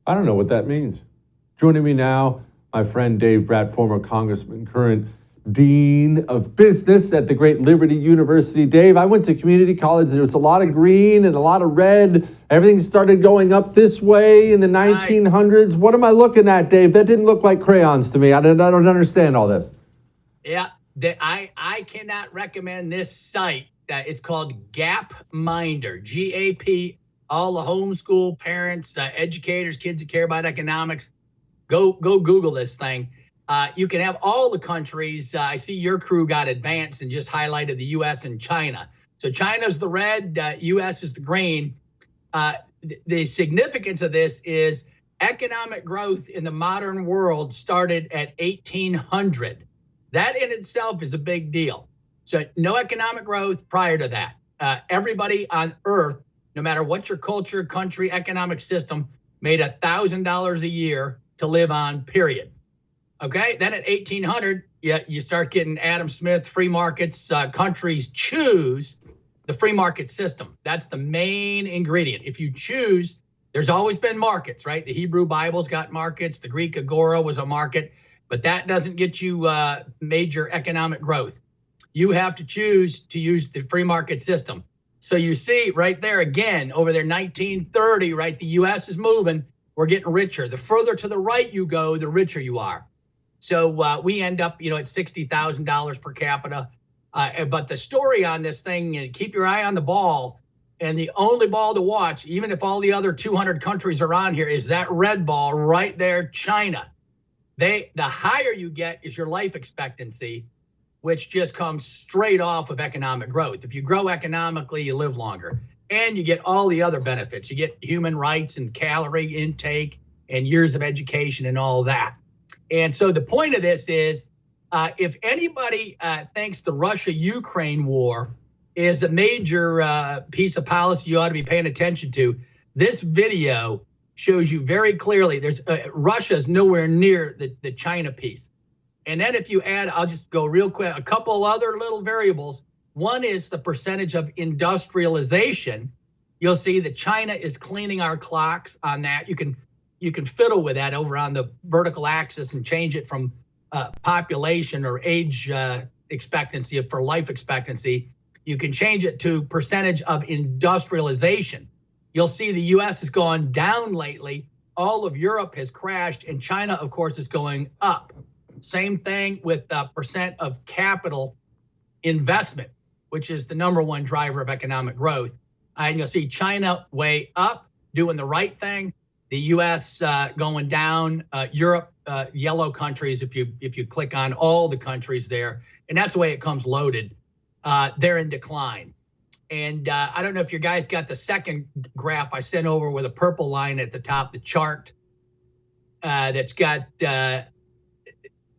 I don't know what that means. Joining me now, my friend Dave Brat, former congressman, current dean of business at the great Liberty University. Dave, I went to community college. There was a lot of green and a lot of red. Everything started going up this way in the 1900s. What am I looking at, Dave? That didn't look like crayons to me. I don't understand all this. Yeah, I cannot recommend this site. It's called Gapminder, G-A-P. All the homeschool parents, educators, kids that care about economics, go Google this thing. You can have all the countries. I see your crew got advanced and just highlighted the U.S. and China. So China's the red, U.S. is the green. The significance of this is economic growth in the modern world started at 1800. That in itself is a big deal. So no economic growth prior to that. Everybody on Earth, no matter what your culture, country, economic system, made $1,000 a year to live on, period. Okay, then at 1800, you start getting Adam Smith, free markets, countries choose the free market system. That's the main ingredient. If you choose, there's always been markets, right? The Hebrew Bible's got markets, the Greek agora was a market, but that doesn't get you major economic growth. You have to choose to use the free market system. So you see right there again, over there, 1930, right? The U.S. is moving. We're getting richer. The further to the right you go, the richer you are. So we end up, at $60,000 per capita. But the story on this thing, and keep your eye on the ball, and the only ball to watch, even if all the other 200 countries are on here, is that red ball right there, China. The higher you get is your life expectancy, which just comes straight off of economic growth. If you grow economically, you live longer. And you get all the other benefits. You get human rights and calorie intake and years of education and all that. And so the point of this is, if anybody thinks the Russia-Ukraine war is a major piece of policy you ought to be paying attention to, this video shows you very clearly Russia's nowhere near the China piece. And then if you add, I'll just go real quick, a couple other little variables. One is the percentage of industrialization. You'll see that China is cleaning our clocks on that. You can fiddle with that over on the vertical axis and change it from population or age expectancy for life expectancy. You can change it to percentage of industrialization. You'll see the U.S. has gone down lately. All of Europe has crashed, and China, of course, is going up. Same thing with percent of capital investment, which is the number one driver of economic growth. And you'll see China way up, doing the right thing. The U.S. going down. Europe, yellow countries. If you click on all the countries there, and that's the way it comes loaded. They're in decline. And I don't know if you guys got the second graph I sent over with a purple line at the top, the chart that's got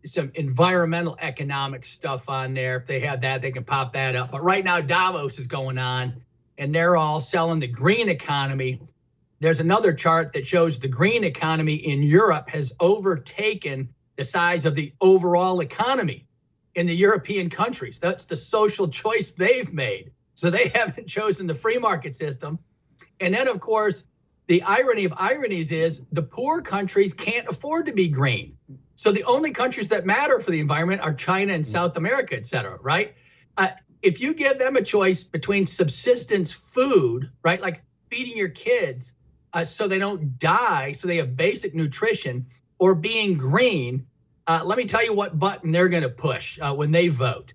some environmental economic stuff on there. If they have that, they can pop that up. But right now, Davos is going on, and they're all selling the green economy. There's another chart that shows the green economy in Europe has overtaken the size of the overall economy in the European countries. That's the social choice they've made. So they haven't chosen the free market system. And then, of course, the irony of ironies is the poor countries can't afford to be green. So the only countries that matter for the environment are China and South America, et cetera, right? If you give them a choice between subsistence food, right, like feeding your kids so they don't die, so they have basic nutrition, or being green, let me tell you what button they're going to push when they vote.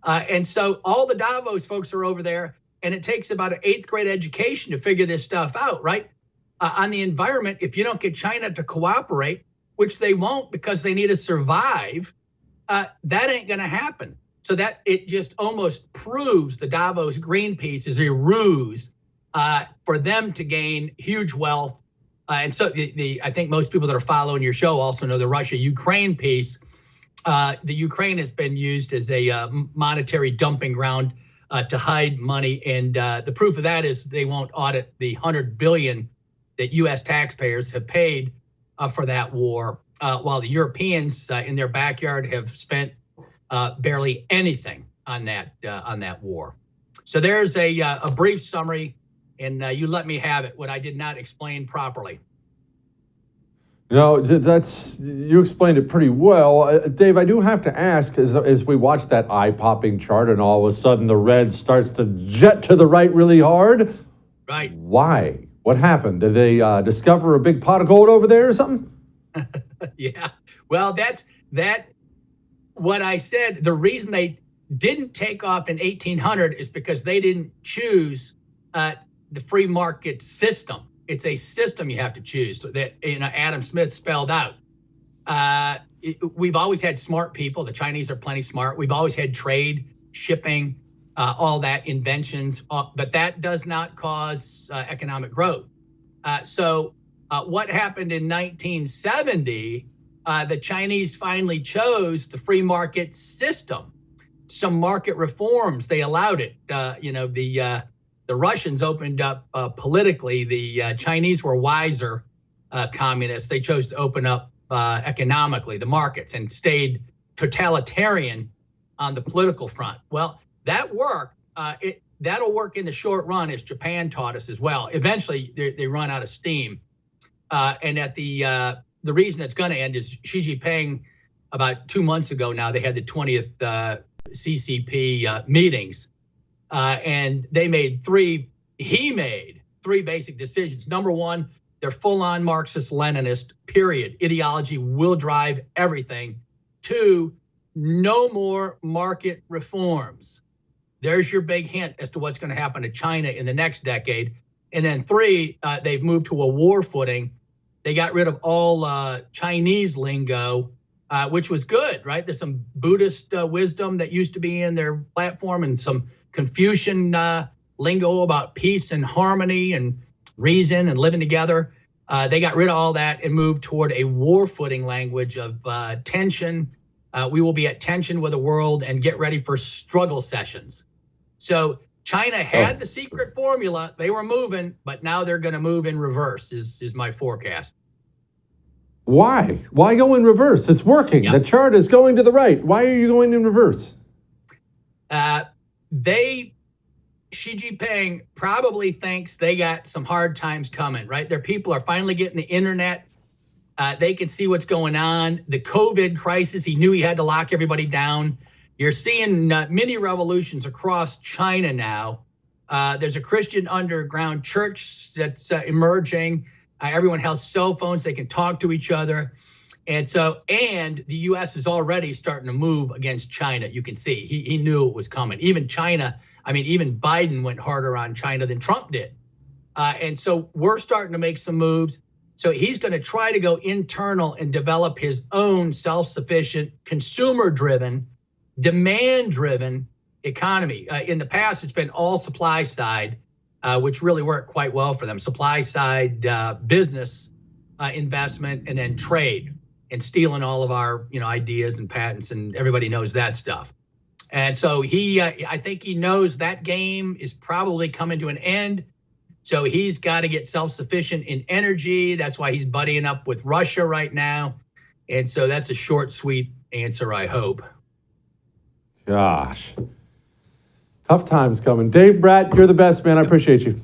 And so all the Davos folks are over there, and it takes about an 8th grade education to figure this stuff out, right? On the environment, if you don't get China to cooperate, which they won't because they need to survive, that ain't going to happen. So that it just almost proves the Davos green piece is a ruse for them to gain huge wealth. And so I think most people that are following your show also know the Russia-Ukraine piece the Ukraine has been used as a monetary dumping ground to hide money, and the proof of that is they won't audit the $100 billion that U.S. taxpayers have paid for that war, while the Europeans in their backyard have spent barely anything on that war. So there's a brief summary, and you let me have it, what I did not explain properly. No, you explained it pretty well. Dave, I do have to ask, as we watch that eye-popping chart and all of a sudden the red starts to jet to the right really hard. Right. Why? What happened? Did they discover a big pot of gold over there or something? Yeah. Well, that's what I said. The reason they didn't take off in 1800 is because they didn't choose the free market system. It's a system you have to choose that Adam Smith spelled out. We've always had smart people. The Chinese are plenty smart. We've always had trade, shipping, all that inventions, but that does not cause economic growth. So what happened in 1970? The Chinese finally chose the free market system. Some market reforms, they allowed it. The Russians opened up politically. The Chinese were wiser communists. They chose to open up economically the markets and stayed totalitarian on the political front. Well, that worked. That'll work in the short run, as Japan taught us as well. Eventually, they run out of steam. And at the reason it's going to end is Xi Jinping, about 2 months ago now, they had the 20th CCP meetings. And he made three basic decisions. Number one, they're full-on Marxist-Leninist, period. Ideology will drive everything. Two, no more market reforms. There's your big hint as to what's going to happen to China in the next decade. And then three, they've moved to a war footing. They got rid of all Chinese lingo, which was good, right? There's some Buddhist wisdom that used to be in their platform and some Confucian lingo about peace and harmony and reason and living together. They got rid of all that and moved toward a war footing language of tension. We will be at tension with the world and get ready for struggle sessions. So China had the secret formula. They were moving, but now they're going to move in reverse is my forecast. Why? Why go in reverse? It's working. Yeah. The chart is going to the right. Why are you going in reverse? Xi Jinping probably thinks they got some hard times coming, right? Their people are finally getting the internet. They can see what's going on. The COVID crisis, he knew he had to lock everybody down. You're seeing mini revolutions across China now. There's a Christian underground church that's emerging. Everyone has cell phones. They can talk to each other. And the U.S. is already starting to move against China. You can see he knew it was coming. Even Biden went harder on China than Trump did. And so we're starting to make some moves. So he's going to try to go internal and develop his own self-sufficient, consumer-driven, demand-driven economy. In the past, it's been all supply side, which really worked quite well for them. Supply side business investment, and then trade, and stealing all of our ideas and patents, and everybody knows that stuff. And so I think he knows that game is probably coming to an end. So he's got to get self-sufficient in energy. That's why he's buddying up with Russia right now. And so that's a short, sweet answer, I hope. Gosh. Tough times coming. Dave Brat, you're the best, man. I appreciate you.